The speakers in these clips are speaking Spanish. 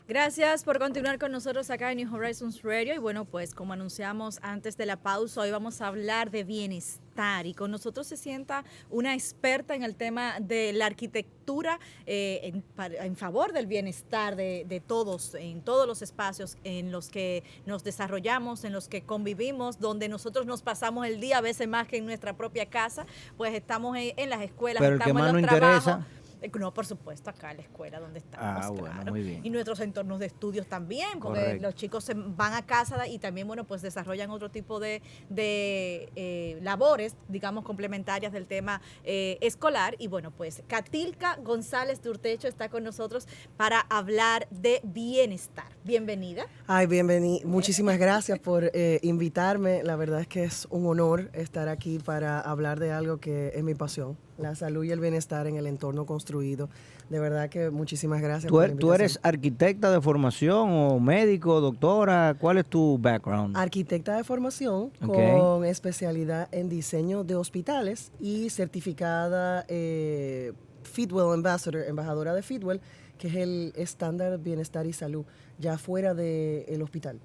Gracias por continuar con nosotros acá en New Horizons Radio. Y bueno, pues como anunciamos antes de la pausa, hoy vamos a hablar de bienestar. Y con nosotros se sienta una experta en el tema de la arquitectura en favor del bienestar de todos, en todos los espacios en los que nos desarrollamos, en los que convivimos, donde nosotros nos pasamos el día, a veces más que en nuestra propia casa, pues estamos en las escuelas, Pero el que estamos más en nos los trabajos. interesa. No, por supuesto, acá en la escuela donde estamos, Bueno, claro. muy bien. Y nuestros entornos de estudios también, porque Correcto. los chicos se van a casa y también, bueno, pues desarrollan otro tipo de labores, digamos, complementarias del tema escolar. Y bueno, pues Catilca González de Urtecho está con nosotros para hablar de bienestar. Bienvenida. Ay, bienvenida. Muchísimas gracias por invitarme. La verdad es que es un honor estar aquí para hablar de algo que es mi pasión, la salud y el bienestar en el entorno construido. De verdad que muchísimas gracias por la invitación. ¿Tú eres arquitecta de formación o médico, doctora? ¿Cuál es tu background? Arquitecta de formación con especialidad en diseño de hospitales y certificada Fitwel Ambassador, embajadora de Fitwel, que es el estándar de bienestar y salud ya fuera del hospital.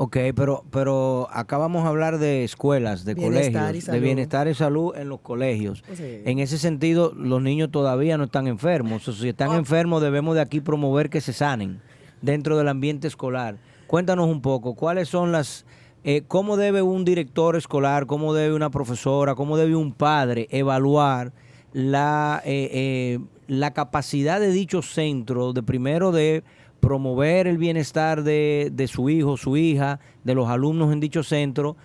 Ok, pero acá vamos a hablar de escuelas, de colegios, de bienestar y salud en los colegios. Sí. En ese sentido, los niños todavía no están enfermos. O sea, si están enfermos, debemos de aquí promover que se sanen dentro del ambiente escolar. Cuéntanos un poco, ¿cuáles son cómo debe un director escolar, cómo debe una profesora, cómo debe un padre evaluar la capacidad de dicho centro, de promover el bienestar de su hijo, su hija, de los alumnos en dicho centro,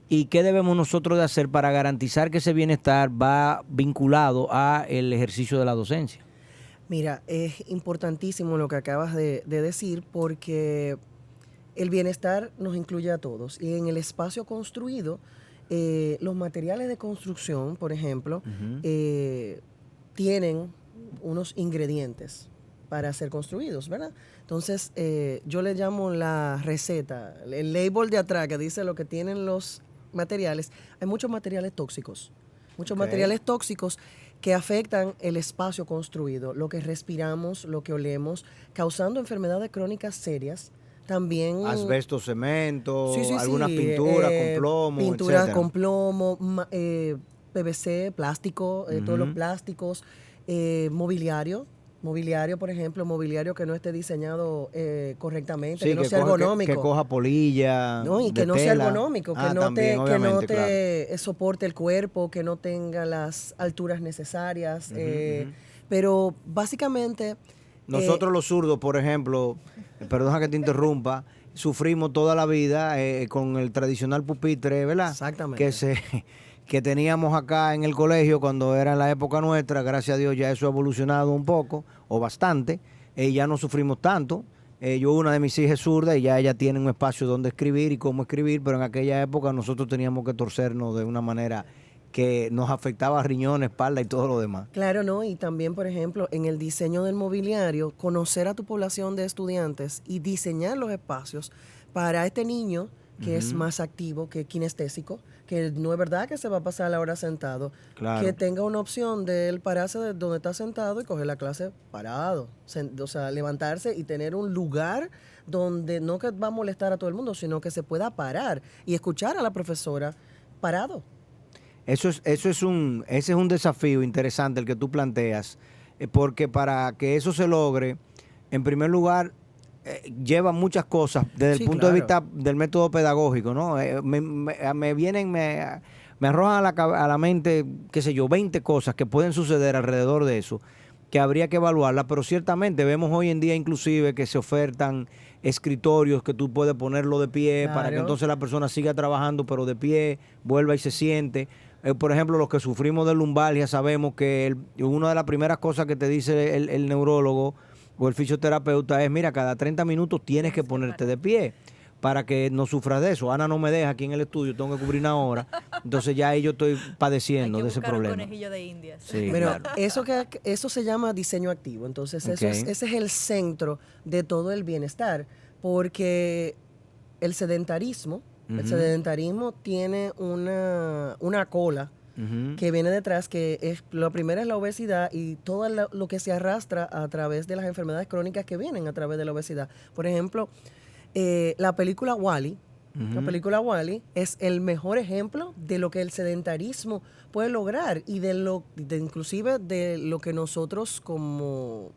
y qué debemos nosotros de hacer para garantizar que ese bienestar va vinculado a el ejercicio de la docencia? Mira, es importantísimo lo que acabas de decir, porque el bienestar nos incluye a todos, y en el espacio construido, los materiales de construcción, por ejemplo, tienen unos ingredientes para ser construidos, ¿verdad? Entonces, yo le llamo la receta, el label de atrás que dice lo que tienen los materiales. Hay muchos materiales tóxicos, materiales tóxicos que afectan el espacio construido, lo que respiramos, lo que olemos, causando enfermedades crónicas serias. También asbesto, cemento, sí, algunas pinturas con plomo, pinturas etcétera. con plomo, PVC, plástico, todos los plásticos, mobiliario, por ejemplo, mobiliario que no esté diseñado correctamente, sí, que no sea ergonómico. Que coja polilla, ¿no? Y que no sea ergonómico, que no también, te soporte el cuerpo, que no tenga las alturas necesarias. Pero básicamente... Nosotros los zurdos, por ejemplo, perdona que te interrumpa, sufrimos toda la vida con el tradicional pupitre, ¿verdad? Exactamente. Que teníamos acá en el colegio cuando era en la época nuestra. Gracias a Dios ya eso ha evolucionado un poco o bastante. Ya no sufrimos tanto. Yo, una de mis hijas es zurda y ya ella tiene un espacio donde escribir y cómo escribir, pero en aquella época nosotros teníamos que torcernos de una manera que nos afectaba riñones, espalda y todo lo demás. Claro, ¿no? Y también, por ejemplo, en el diseño del mobiliario, conocer a tu población de estudiantes y diseñar los espacios para este niño que es más activo, que kinestésico, que no es verdad que se va a pasar la hora sentado, claro, que tenga una opción de él pararse de donde está sentado y coger la clase parado, o sea, levantarse y tener un lugar donde no que va a molestar a todo el mundo, sino que se pueda parar y escuchar a la profesora parado. Ese es un desafío interesante el que tú planteas, porque para que eso se logre, en primer lugar, lleva muchas cosas desde el punto de vista del método pedagógico, ¿no? Me arrojan a la mente, qué sé yo, 20 cosas que pueden suceder alrededor de eso, que habría que evaluarlas, pero ciertamente vemos hoy en día inclusive que se ofertan escritorios que tú puedes ponerlo de pie para que entonces la persona siga trabajando, pero de pie, vuelva y se siente. Por ejemplo, los que sufrimos de lumbalgia sabemos que una de las primeras cosas que te dice el neurólogo o el fisioterapeuta es, mira, cada 30 minutos tienes que ponerte de pie para que no sufras de eso. Ana no me deja aquí en el estudio, tengo que cubrir una hora, entonces ya ahí yo estoy padeciendo de ese problema. Un conejillo de Indias. Sí, pero claro, eso se llama diseño activo, entonces ese es el centro de todo el bienestar, porque el sedentarismo tiene una cola que viene detrás, que es lo primero es la obesidad y todo lo que se arrastra a través de las enfermedades crónicas que vienen a través de la obesidad. Por ejemplo, la película Wall-E, la película Wall-E es el mejor ejemplo de lo que el sedentarismo puede lograr y inclusive de lo que nosotros como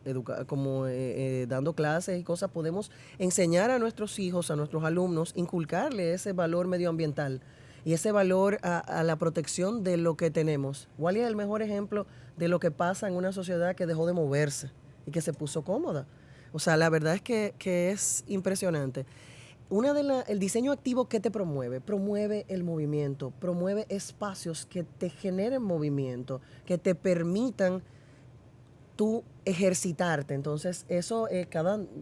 dando clases y cosas podemos enseñar a nuestros hijos, a nuestros alumnos, inculcarle ese valor medioambiental y ese valor a la protección de lo que tenemos. Wall-E es el mejor ejemplo de lo que pasa en una sociedad que dejó de moverse y que se puso cómoda. O sea, la verdad es que es impresionante. El diseño activo, ¿qué te promueve? Promueve el movimiento, promueve espacios que te generen movimiento, que te permitan tú ejercitarte. Entonces, eso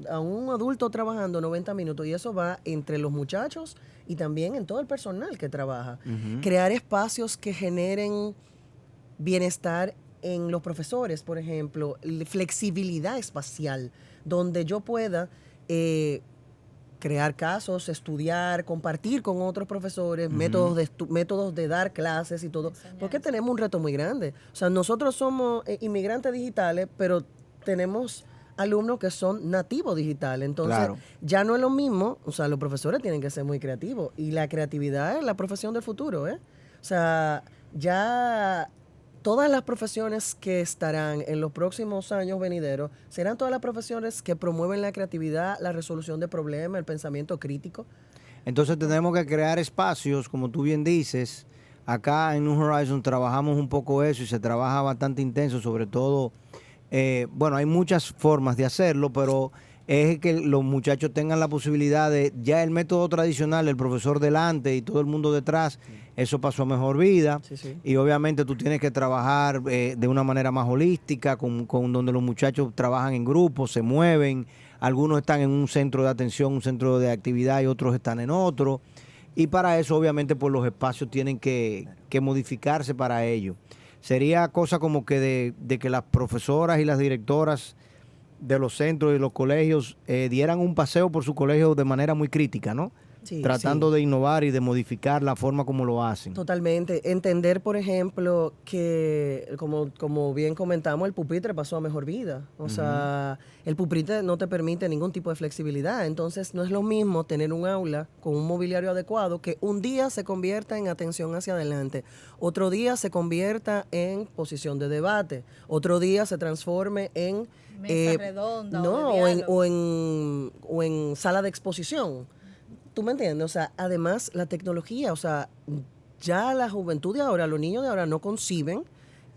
a un adulto trabajando 90 minutos, y eso va entre los muchachos y también en todo el personal que trabaja. Crear espacios que generen bienestar en los profesores, por ejemplo, flexibilidad espacial, donde yo pueda crear casos, estudiar, compartir con otros profesores, métodos de dar clases y todo, porque tenemos un reto muy grande. O sea, nosotros somos inmigrantes digitales, pero tenemos alumnos que son nativos digitales. Entonces, ya no es lo mismo, o sea, los profesores tienen que ser muy creativos y la creatividad es la profesión del futuro, ¿eh? O sea, ya todas las profesiones que estarán en los próximos años venideros serán todas las profesiones que promueven la creatividad, la resolución de problemas, el pensamiento crítico. Entonces tenemos que crear espacios, como tú bien dices. Acá en New Horizons trabajamos un poco eso y se trabaja bastante intenso, sobre todo, bueno, hay muchas formas de hacerlo, pero es que los muchachos tengan la posibilidad de, ya el método tradicional, el profesor delante y todo el mundo detrás, eso pasó a mejor vida. Y obviamente tú tienes que trabajar de una manera más holística, con donde los muchachos trabajan en grupos, se mueven, algunos están en un centro de atención, un centro de actividad y otros están en otro. Y para eso obviamente pues los espacios tienen que modificarse para ello. Sería cosa como que de que las profesoras y las directoras de los centros y los colegios dieran un paseo por su colegio de manera muy crítica, ¿no? Sí, tratando de innovar y de modificar la forma como lo hacen. Totalmente. Entender, por ejemplo, que como bien comentamos, el pupitre pasó a mejor vida. O sea, el pupitre no te permite ningún tipo de flexibilidad. Entonces, no es lo mismo tener un aula con un mobiliario adecuado que un día se convierta en atención hacia adelante, otro día se convierta en posición de debate, otro día se transforme en mesa redonda o en sala de exposición. ¿Tú me entiendes? O sea, además la tecnología, o sea, ya la juventud de ahora, los niños de ahora no conciben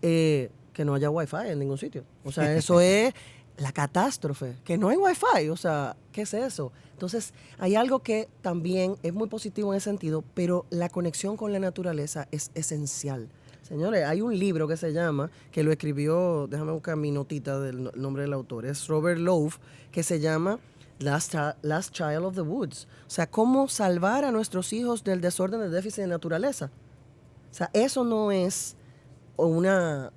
que no haya Wi-Fi en ningún sitio. O sea, eso es la catástrofe, que no hay Wi-Fi. O sea, ¿qué es eso? Entonces, hay algo que también es muy positivo en ese sentido, pero la conexión con la naturaleza es esencial. Señores, hay un libro que se llama, que lo escribió, déjame buscar mi notita del nombre del autor, es Robert Lowe, que se llama Last Child of the Woods. O sea, cómo salvar a nuestros hijos del desorden de déficit de naturaleza. O sea, eso no es una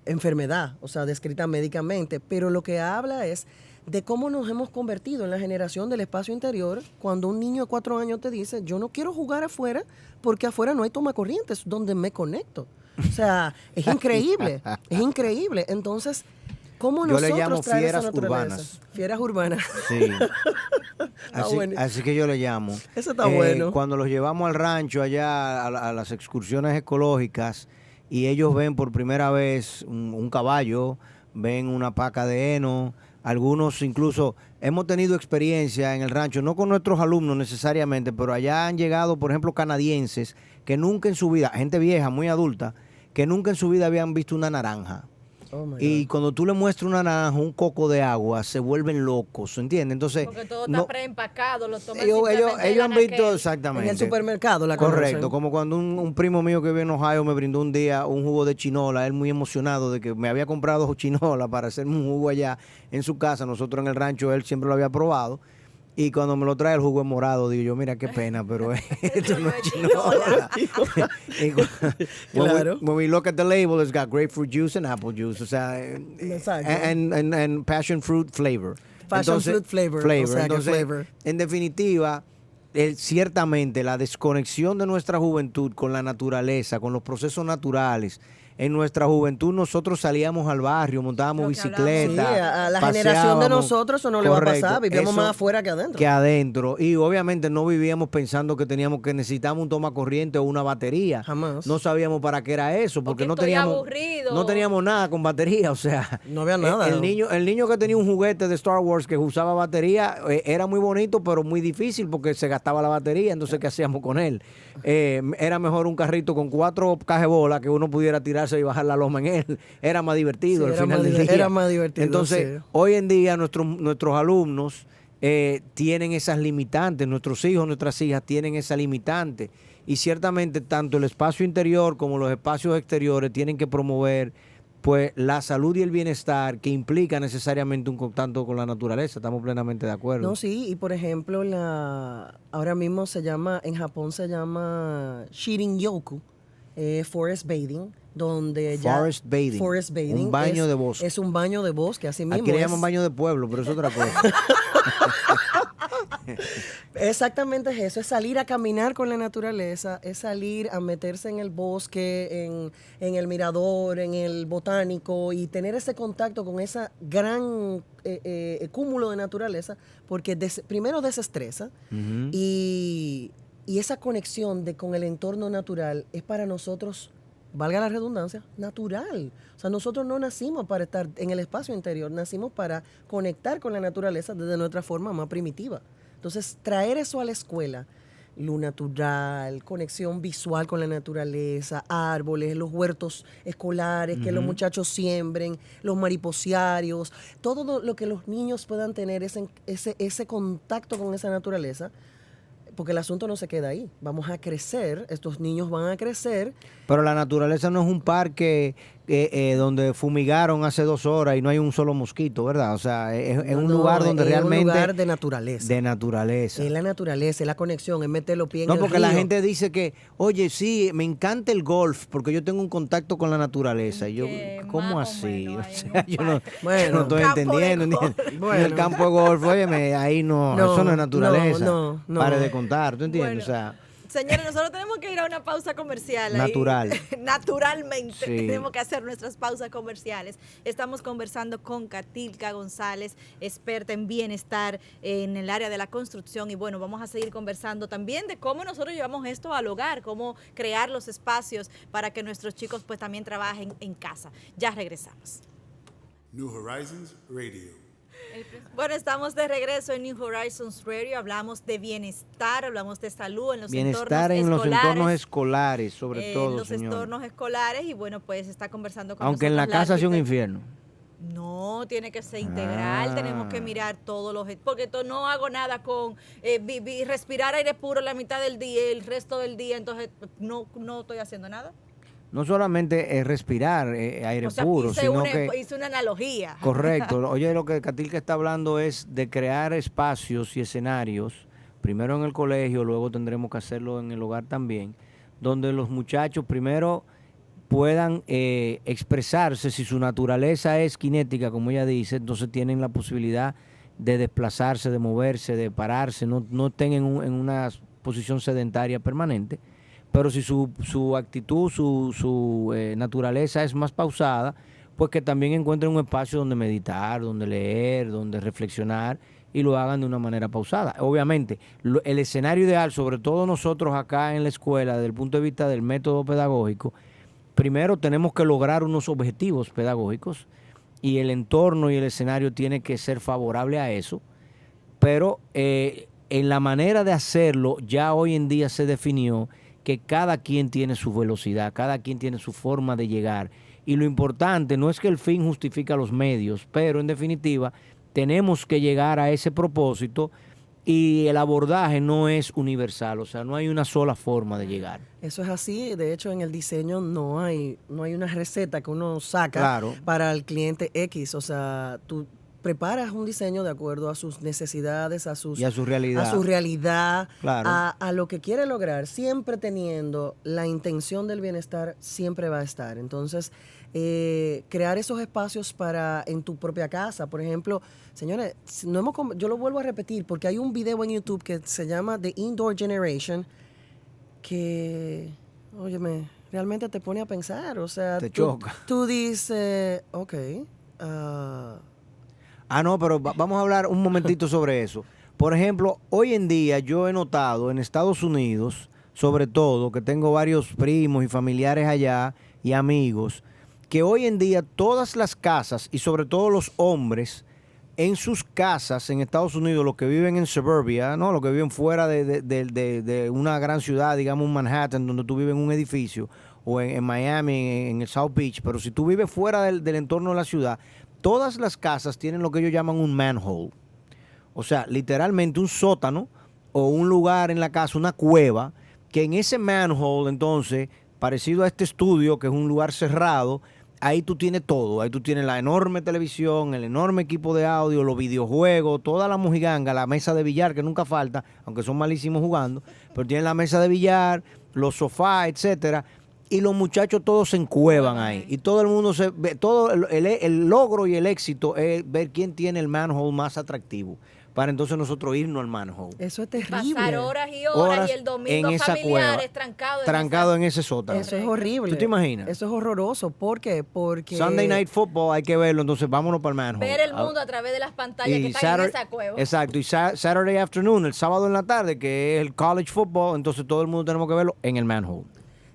enfermedad, o sea, descrita médicamente, pero lo que habla es de cómo nos hemos convertido en la generación del espacio interior cuando un niño de 4 años te dice, yo no quiero jugar afuera porque afuera no hay tomacorrientes donde me conecto. O sea, es increíble, es increíble. Entonces, ¿cómo yo nosotros le llamo traer esa fieras naturaleza? urbanas. Fieras urbanas. Sí. Bueno. Así que yo le llamo. Eso está bueno. Cuando los llevamos al rancho allá, a las excursiones ecológicas, y ellos ven por primera vez un caballo, ven una paca de heno, algunos incluso hemos tenido experiencia en el rancho, no con nuestros alumnos necesariamente, pero allá han llegado, por ejemplo, canadienses que nunca en su vida, gente vieja, muy adulta, que nunca en su vida habían visto una naranja. Oh my Y God. cuando tú le muestras una naranja, un coco de agua, se vuelven locos, ¿entiendes? Entonces, Porque todo está preempacado, lo toman ellos simplemente de han visto anaquel. exactamente. En el supermercado la Correcto, conocen. como cuando un primo mío que vive en Ohio me brindó un día un jugo de chinola, él muy emocionado de que me había comprado chinola para hacerme un jugo allá en su casa, nosotros en el rancho, él siempre lo había probado, y cuando me lo trae el jugo es morado, digo yo, mira qué pena, pero esto no es chinola. Claro. When we look at the label, it's got grapefruit juice and apple juice, o sea, Exacto. and passion fruit flavor. Passion fruit flavor, o sea, que Entonces, flavor. en definitiva, ciertamente la desconexión de nuestra juventud con la naturaleza, con los procesos naturales. En nuestra juventud nosotros salíamos al barrio, montábamos Lo que hablábamos. Sí, bicicleta, a la generación de paseábamos. nosotros eso no le va a Correcto, pasar. Vivíamos eso más afuera que adentro. que adentro. Y obviamente no vivíamos pensando que necesitábamos un toma corriente o una batería. Jamás. No sabíamos para qué era eso, porque no estoy teníamos, aburrido. no teníamos nada con batería. O sea, No había nada. El niño que tenía un juguete de Star Wars que usaba batería era muy bonito, pero muy difícil porque se gastaba la batería. Entonces, ¿qué hacíamos con él? Era mejor un carrito con 4 cajebolas que uno pudiera tirarse y bajar la loma en él. Era más divertido Sí, al final del día. era más divertido. Entonces, sí. hoy en día nuestros alumnos tienen esas limitantes, nuestros hijos, nuestras hijas tienen esa limitante. Y ciertamente tanto el espacio interior como los espacios exteriores tienen que promover pues la salud y el bienestar que implica necesariamente un contacto con la naturaleza. Estamos plenamente de acuerdo. No, sí, y por ejemplo, ahora mismo en Japón se llama Shirin-yoku, forest bathing, donde Forest bathing, forest bathing un baño de bosque. Es un baño de bosque, así mismo. Aquí le llaman baño de pueblo, pero es otra cosa. Exactamente es eso, es salir a caminar con la naturaleza, es salir a meterse en el bosque, en el mirador, en el botánico y tener ese contacto con esa gran cúmulo de naturaleza, porque primero desestresa y esa conexión con el entorno natural es para nosotros, valga la redundancia, natural. O sea, nosotros no nacimos para estar en el espacio interior, nacimos para conectar con la naturaleza desde nuestra forma más primitiva. Entonces, traer eso a la escuela, luz natural, conexión visual con la naturaleza, árboles, los huertos escolares, que los muchachos siembren, los mariposiarios, todo lo que los niños puedan tener ese contacto con esa naturaleza, porque el asunto no se queda ahí. Vamos a crecer, estos niños van a crecer. Pero la naturaleza no es un parque donde fumigaron hace 2 horas y no hay un solo mosquito, ¿verdad? O sea, es un lugar donde realmente... Es un lugar de naturaleza. De naturaleza. Es la naturaleza, es la conexión, es meter los pies en No, el porque la río. gente dice que, oye, sí, me encanta el golf porque yo tengo un contacto con la naturaleza. Y yo, Que ¿cómo más o así? menos O hay sea, un yo no, parque. Bueno, yo no estoy Un campo de entendiendo. golf. En el campo de golf, óyeme, ahí no, eso no es naturaleza. no. Pare de contar, ¿tú entiendes? Bueno. O sea, Señores, nosotros tenemos que ir a una pausa comercial. Natural. Naturalmente Sí. tenemos que hacer nuestras pausas comerciales. Estamos conversando con Katilka González, experta en bienestar en el área de la construcción. Y bueno, vamos a seguir conversando también de cómo nosotros llevamos esto al hogar, cómo crear los espacios para que nuestros chicos pues también trabajen en casa. Ya regresamos. New Horizons Radio. Bueno, estamos de regreso en New Horizons Radio. Hablamos de bienestar, hablamos de salud en los bienestar en los entornos escolares, sobre todo, en los señor. entornos escolares. Y bueno, pues está conversando con Aunque en la nosotros casa sea un arquitecta. infierno. No, tiene que ser integral, Ah. tenemos que mirar todos los... Porque no hago nada con respirar aire puro la mitad del día, el resto del día, entonces no estoy haciendo nada. No solamente es respirar aire O sea, puro, sino que... hice una analogía. Correcto. Oye, lo que Katilka está hablando es de crear espacios y escenarios, primero en el colegio, luego tendremos que hacerlo en el hogar también, donde los muchachos primero puedan expresarse. Si su naturaleza es cinética, como ella dice, entonces tienen la posibilidad de desplazarse, de moverse, de pararse, no estén en una posición sedentaria permanente. Pero si su actitud, su naturaleza es más pausada, pues que también encuentren un espacio donde meditar, donde leer, donde reflexionar y lo hagan de una manera pausada. Obviamente, el escenario ideal, sobre todo nosotros acá en la escuela, desde el punto de vista del método pedagógico, primero tenemos que lograr unos objetivos pedagógicos y el entorno y el escenario tiene que ser favorable a eso, pero en la manera de hacerlo ya hoy en día se definió que cada quien tiene su velocidad, cada quien tiene su forma de llegar. Y lo importante no es que el fin justifica los medios, pero en definitiva tenemos que llegar a ese propósito y el abordaje no es universal, o sea, no hay una sola forma de llegar. Eso es así, de hecho en el diseño no hay una receta que uno saca Claro. para el cliente X, o sea, tú preparas un diseño de acuerdo a sus necesidades, y a su realidad. a su realidad, Claro. a lo que quiere lograr, siempre teniendo la intención del bienestar, siempre va a estar. Entonces, crear esos espacios para en tu propia casa, por ejemplo, señores, yo lo vuelvo a repetir porque hay un video en YouTube que se llama The Indoor Generation que, óyeme, realmente te pone a pensar, o sea, Te choca. Tú dices, ok, No, pero vamos a hablar un momentito sobre eso. Por ejemplo, hoy en día yo he notado en Estados Unidos, sobre todo, que tengo varios primos y familiares allá y amigos, que hoy en día todas las casas y sobre todo los hombres en sus casas en Estados Unidos, los que viven en suburbia, ¿no? Los que viven fuera de una gran ciudad, digamos un Manhattan, donde tú vives en un edificio, o en Miami, en el South Beach, pero si tú vives fuera del entorno de la ciudad, todas las casas tienen lo que ellos llaman un manhole. O sea, literalmente un sótano o un lugar en la casa, una cueva, que en ese manhole, entonces, parecido a este estudio, que es un lugar cerrado, ahí tú tienes todo. Ahí tú tienes la enorme televisión, el enorme equipo de audio, los videojuegos, toda la mojiganga, la mesa de billar, que nunca falta, aunque son malísimos jugando, pero tienen la mesa de billar, los sofás, etcétera. Y los muchachos todos se encuevan ahí. Y todo el mundo se ve, todo el logro y el éxito es ver quién tiene el manhole más atractivo. Para entonces nosotros irnos al manhole. eso es terrible. Pasar horas y horas y el domingo en esa familiares cueva, trancado trancado en ese sótano. Eso es horrible. ¿Tú te imaginas? Eso es horroroso. ¿Por qué? Porque Sunday Night Football hay que verlo, entonces vámonos para el manhole. ver el mundo a través de las pantallas que están en esa cueva. Exacto, y Saturday afternoon, el sábado en la tarde, que es el college football, entonces todo el mundo tenemos que verlo en el manhole.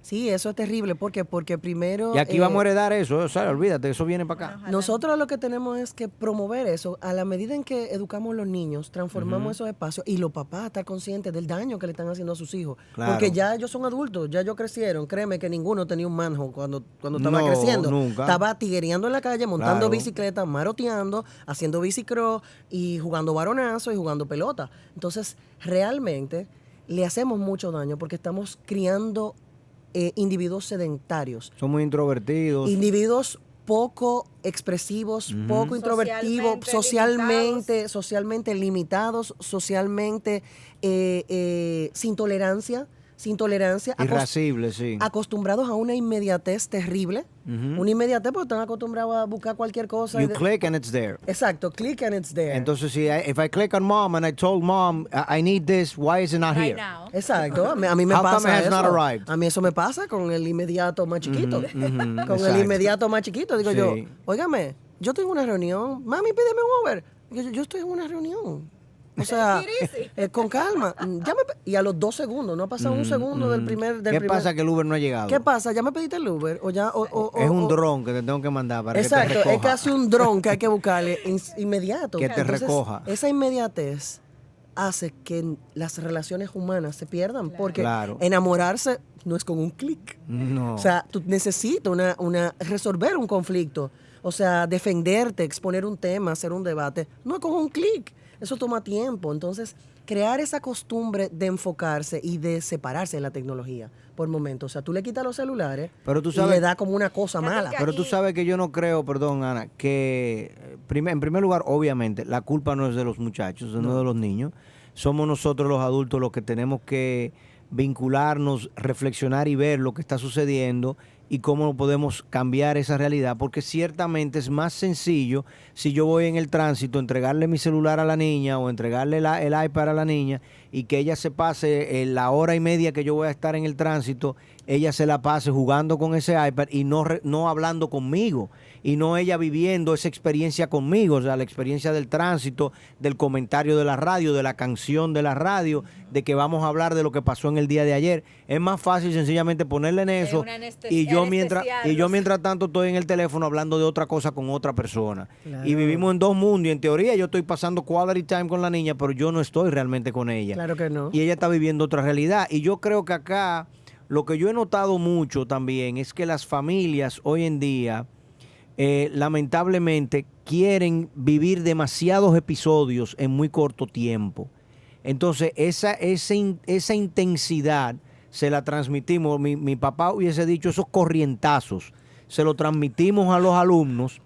sí, eso es terrible. ¿Por qué? Porque primero... Y aquí vamos a heredar eso, o sea, olvídate, eso viene para acá. nosotros lo que tenemos es que promover eso. A la medida en que educamos a los niños, transformamos esos espacios y los papás estar conscientes del daño que le están haciendo a sus hijos. Claro. Porque ya ellos son adultos, ya ellos crecieron. Créeme que ninguno tenía un manhole cuando estaba No, creciendo. nunca. Estaba tiguereando en la calle, montando Claro. bicicleta, maroteando, haciendo bicicross y jugando varonazo y jugando pelota. Entonces, realmente le hacemos mucho daño porque estamos criando individuos sedentarios. Son muy introvertidos. Individuos poco expresivos, poco introvertidos, socialmente limitados, socialmente sin tolerancia, Irascibles, sí. acostumbrados a una inmediatez terrible. Una inmediatez porque están acostumbrados a buscar cualquier cosa. You click and it's there. Exacto, click and it's there. Entonces, if I click on mom and I told mom I need this, why is it not Right here? now. Exacto, a mí me How come pasa it has eso. not arrived? A mí eso me pasa con el inmediato más chiquito. Con el exacto. inmediato más chiquito. Digo yo, Sí. óigame, yo tengo una reunión. Mami, pídeme un Uber. Digo yo estoy en una reunión. O sea, con calma. Y a los 2 segundos, no ha pasado un segundo del primer... ¿Qué pasa que el Uber no ha llegado? ¿Qué pasa? ¿Ya me pediste el Uber? Es un dron que te tengo que mandar para Exacto, que te recoja. es casi un dron que hay que buscarle inmediato. Que te Entonces, recoja. Esa inmediatez hace que las relaciones humanas se pierdan, porque Claro. enamorarse no es con un clic. No. O sea, tú necesitas resolver un conflicto, o sea, defenderte, exponer un tema, hacer un debate, no es con un clic. Eso toma tiempo. Entonces, crear esa costumbre de enfocarse y de separarse de la tecnología por momentos. O sea, tú le quitas los celulares Pero tú y sabes- le da como una cosa mala. Pero tú sabes que yo no creo, perdón, Ana, que en primer lugar, obviamente, la culpa no es de los muchachos, no es de los niños. Somos nosotros los adultos los que tenemos que vincularnos, reflexionar y ver lo que está sucediendo y cómo podemos cambiar esa realidad, porque ciertamente es más sencillo si yo voy en el tránsito, entregarle mi celular a la niña o entregarle el iPad a la niña y que ella se pase la hora y media que yo voy a estar en el tránsito, ella se la pase jugando con ese iPad y no hablando conmigo, y no ella viviendo esa experiencia conmigo, o sea, la experiencia del tránsito, del comentario de la radio, de la canción de la radio, de que vamos a hablar de lo que pasó en el día de ayer. Es más fácil sencillamente ponerle en eso y yo mientras tanto estoy en el teléfono hablando de otra cosa con otra persona. Claro. Y vivimos en dos mundos y en teoría yo estoy pasando quality time con la niña, pero yo no estoy realmente con ella. Claro que no. Y ella está viviendo otra realidad. Y yo creo que acá lo que yo he notado mucho también es que las familias hoy en día lamentablemente quieren vivir demasiados episodios en muy corto tiempo. Entonces esa intensidad se la transmitimos. Mi papá hubiese dicho esos corrientazos, se lo transmitimos a los alumnos,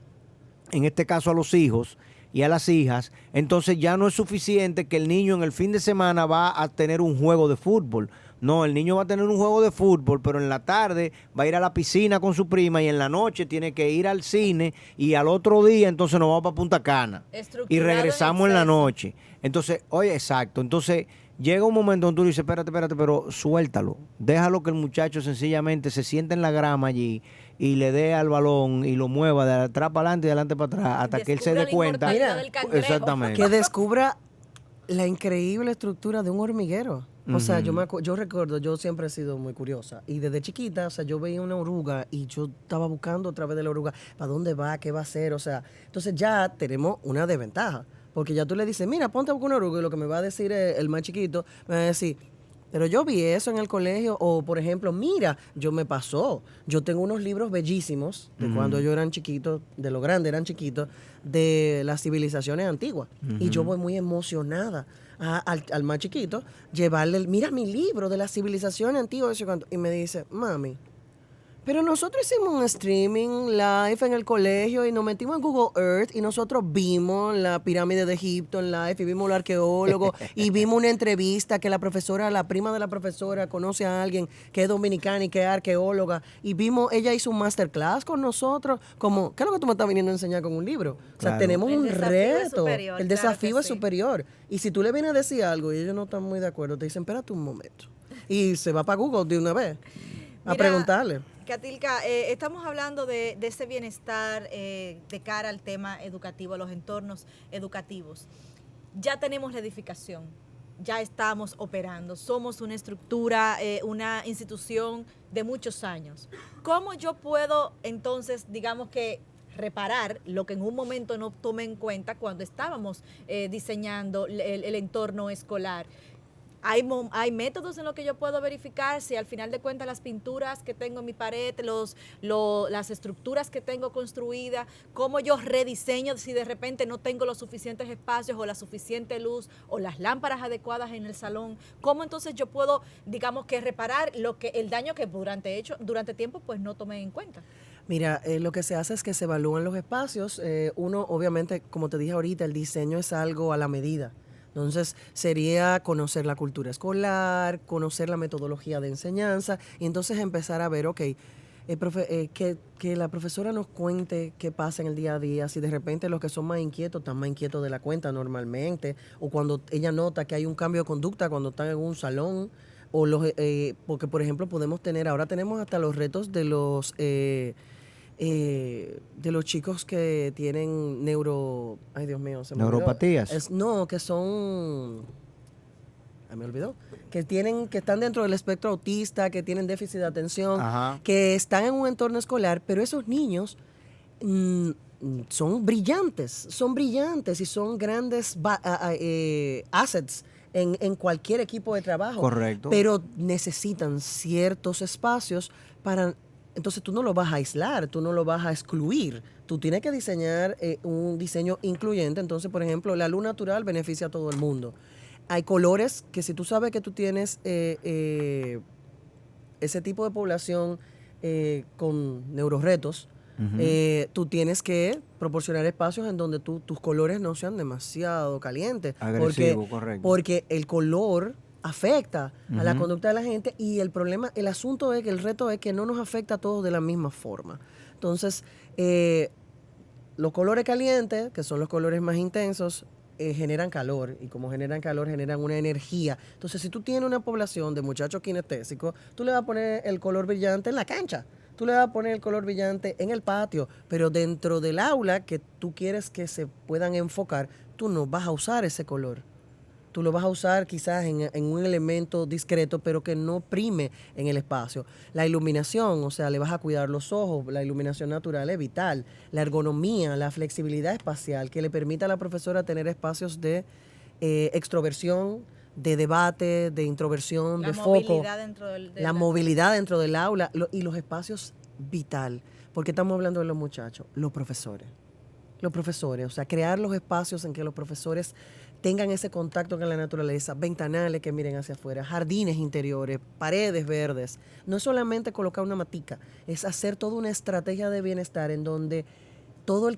en este caso a los hijos, y a las hijas, entonces ya no es suficiente que el niño en el fin de semana va a tener un juego de fútbol. No, el niño va a tener un juego de fútbol, pero en la tarde va a ir a la piscina con su prima y en la noche tiene que ir al cine y al otro día entonces nos vamos para Punta Cana y Estructurado regresamos en la exceso. noche. Entonces, oye, exacto. Entonces llega un momento donde tú dices, espérate, pero suéltalo. Déjalo que el muchacho sencillamente se siente en la grama allí y le dé al balón y lo mueva de atrás para adelante y de adelante para atrás hasta que él se Descubre dé la cuenta. inmortalidad Mira, del cangrejo. Exactamente. Que descubra la increíble estructura de un hormiguero. O sea, yo recuerdo, yo siempre he sido muy curiosa. Y desde chiquita, o sea, yo veía una oruga y yo estaba buscando a través de la oruga para dónde va, qué va a hacer. O sea, entonces ya tenemos una desventaja. Porque ya tú le dices, mira, ponte a buscar una oruga y lo que me va a decir el más chiquito, me va a decir, pero yo vi eso en el colegio. O, por ejemplo, mira, yo me pasó. Yo tengo unos libros bellísimos de cuando ellos eran chiquitos, de lo grande eran chiquitos, de las civilizaciones antiguas. Y yo voy muy emocionada al más chiquito, llevarle, mira mi libro de las civilizaciones antiguas. Y me dice, mami, pero nosotros hicimos un streaming live en el colegio y nos metimos en Google Earth y nosotros vimos la pirámide de Egipto en live y vimos al arqueólogo y vimos una entrevista que la profesora, la prima de la profesora conoce a alguien que es dominicana y que es arqueóloga y vimos, ella hizo un masterclass con nosotros, como, ¿qué es lo que tú me estás viniendo a enseñar con un libro? O sea, Claro. tenemos El un desafío es reto, superior, el claro desafío que es sí. superior. Y si tú le vienes a decir algo y ellos no están muy de acuerdo, te dicen, espérate un momento. Y se va para Google de una vez a Mira, preguntarle. Katilka, estamos hablando de ese bienestar de cara al tema educativo, a los entornos educativos. Ya tenemos la edificación, ya estamos operando, somos una estructura, una institución de muchos años. ¿Cómo yo puedo entonces, digamos que, reparar lo que en un momento no tomé en cuenta cuando estábamos diseñando el entorno escolar? Hay métodos en los que yo puedo verificar si al final de cuentas las pinturas que tengo en mi pared, las estructuras que tengo construidas, cómo yo rediseño si de repente no tengo los suficientes espacios o la suficiente luz o las lámparas adecuadas en el salón, cómo entonces yo puedo, digamos que reparar el daño que durante tiempo pues no tomé en cuenta. Mira, lo que se hace es que se evalúan los espacios. Uno, obviamente, como te dije ahorita, el diseño es algo a la medida. Entonces, sería conocer la cultura escolar, conocer la metodología de enseñanza y entonces empezar a ver, ok, que la profesora nos cuente qué pasa en el día a día, si de repente los que son más inquietos están más inquietos de la cuenta normalmente, o cuando ella nota que hay un cambio de conducta cuando están en un salón, o porque por ejemplo ahora tenemos hasta los retos de los chicos que tienen ay Dios mío, se me olvidó. Neuropatías. No, que son, me olvidó, que están dentro del espectro autista, que tienen déficit de atención, Ajá. que están en un entorno escolar, pero esos niños son brillantes y son grandes assets en cualquier equipo de trabajo. Correcto. Pero necesitan ciertos espacios para. Entonces tú no lo vas a aislar, tú no lo vas a excluir. Tú tienes que diseñar un diseño incluyente. Entonces, por ejemplo, la luz natural beneficia a todo el mundo. Hay colores que si tú sabes que tú tienes ese tipo de población con neuroretos, tú tienes que proporcionar espacios en donde tus colores no sean demasiado calientes. Agresivo, correcto. Porque el color afecta a la conducta de la gente y el asunto es que el reto es que no nos afecta a todos de la misma forma. Entonces, los colores calientes, que son los colores más intensos, generan calor y como generan calor generan una energía. Entonces, si tú tienes una población de muchachos kinestésicos, tú le vas a poner el color brillante en la cancha. Tú le vas a poner el color brillante en el patio, pero dentro del aula que tú quieres que se puedan enfocar, tú no vas a usar ese color. Tú lo vas a usar quizás en un elemento discreto, pero que no prime en el espacio. La iluminación, o sea, le vas a cuidar los ojos, la iluminación natural es vital. La ergonomía, la flexibilidad espacial, que le permita a la profesora tener espacios de extroversión, de debate, de introversión, de foco. La movilidad dentro del aula y los espacios vital. ¿Por qué estamos hablando de los muchachos? Los profesores, o sea, crear los espacios en que los profesores tengan ese contacto con la naturaleza, ventanales que miren hacia afuera, jardines interiores, paredes verdes. No es solamente colocar una matica, es hacer toda una estrategia de bienestar en donde todo el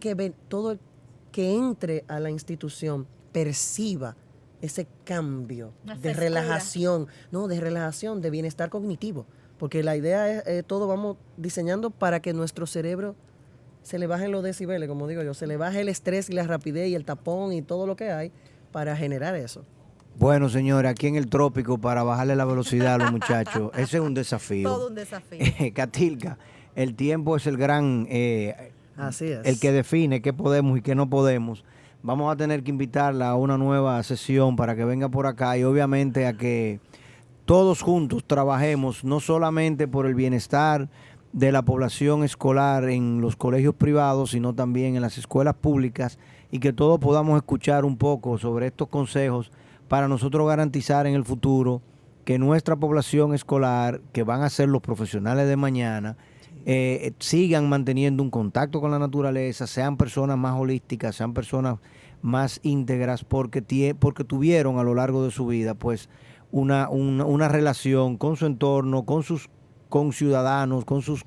que entre a la institución perciba ese cambio Una de frescura. relajación, no, de relajación, de bienestar cognitivo. Porque la idea es, todo vamos diseñando para que nuestro cerebro se le bajen los decibeles, como digo yo, se le baje el estrés y la rapidez y el tapón y todo lo que hay para generar eso. Bueno, señores, aquí en el trópico para bajarle la velocidad a los muchachos, ese es un desafío. Todo un desafío. Catilca, el tiempo es el gran, Así es. el que define qué podemos y qué no podemos. Vamos a tener que invitarla a una nueva sesión para que venga por acá y obviamente a que todos juntos trabajemos no solamente por el bienestar de la población escolar en los colegios privados, sino también en las escuelas públicas y que todos podamos escuchar un poco sobre estos consejos para nosotros garantizar en el futuro que nuestra población escolar, que van a ser los profesionales de mañana, sigan manteniendo un contacto con la naturaleza, sean personas más holísticas, sean personas más íntegras, porque tuvieron a lo largo de su vida pues una relación con su entorno, con sus conciudadanos, con sus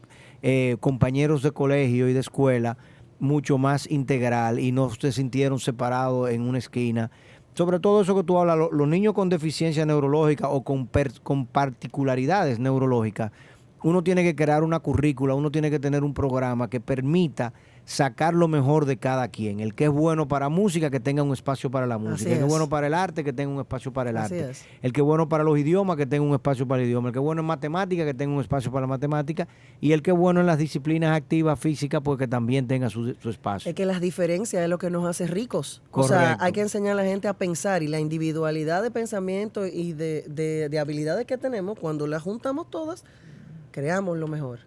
compañeros de colegio y de escuela, mucho más integral y no se sintieron separados en una esquina. Sobre todo eso que tú hablas, los niños con deficiencia neurológica o con particularidades neurológicas, uno tiene que crear una currícula, uno tiene que tener un programa que permita sacar lo mejor de cada quien. El que es bueno para música, que tenga un espacio para la música. El que es bueno para el arte, que tenga un espacio para el arte. El que es bueno para los idiomas, que tenga un espacio para el idioma. El que es bueno en matemática, que tenga un espacio para la matemática. Y el que es bueno en las disciplinas activas, físicas, pues que también tenga su espacio. Es que las diferencias es lo que nos hace ricos. Correcto. O sea, hay que enseñar a la gente a pensar y la individualidad de pensamiento y de habilidades que tenemos, cuando las juntamos todas, creamos lo mejor.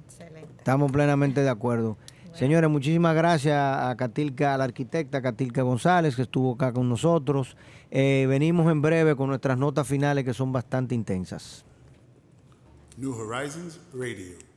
Excelente. Estamos plenamente de acuerdo. Señores, muchísimas gracias a Catilca, a la arquitecta Catilca González, que estuvo acá con nosotros. Venimos en breve con nuestras notas finales que son bastante intensas. New Horizons Radio.